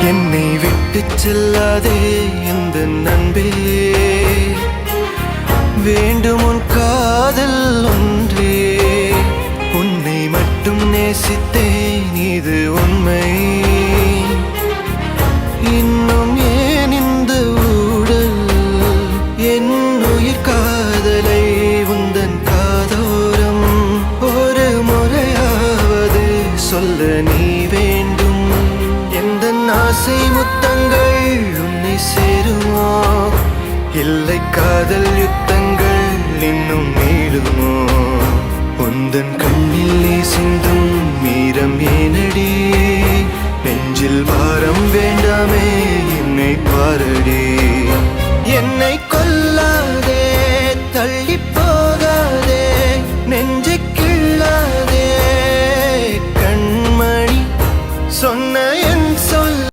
என்னை விட்டு செல்லாதே இந்த நண்பே, வேண்டும் உன் காதல் ஒன்றே. உன்னை மட்டும் நேசித்தேன், இது உண்மை. இன்னும் ஏன் இந்த ஊடல்? என் உயிர் காதலை உந்தன் காதோரம் ஒரு முறையாவது சொல்ல நீ வேண்டும். எந்த ஆசை முத்தங்கள் உன்னை சேருமோ, இல்லை காதல் யுத்தங்கள் இன்னும் நீளுமோ? உந்தன் கண்ணில் நீ சிந்தும் மீரம் ஏனடி? நெஞ்சில் பாரம் வேண்டாமே, என்னை பாரடி. என்னை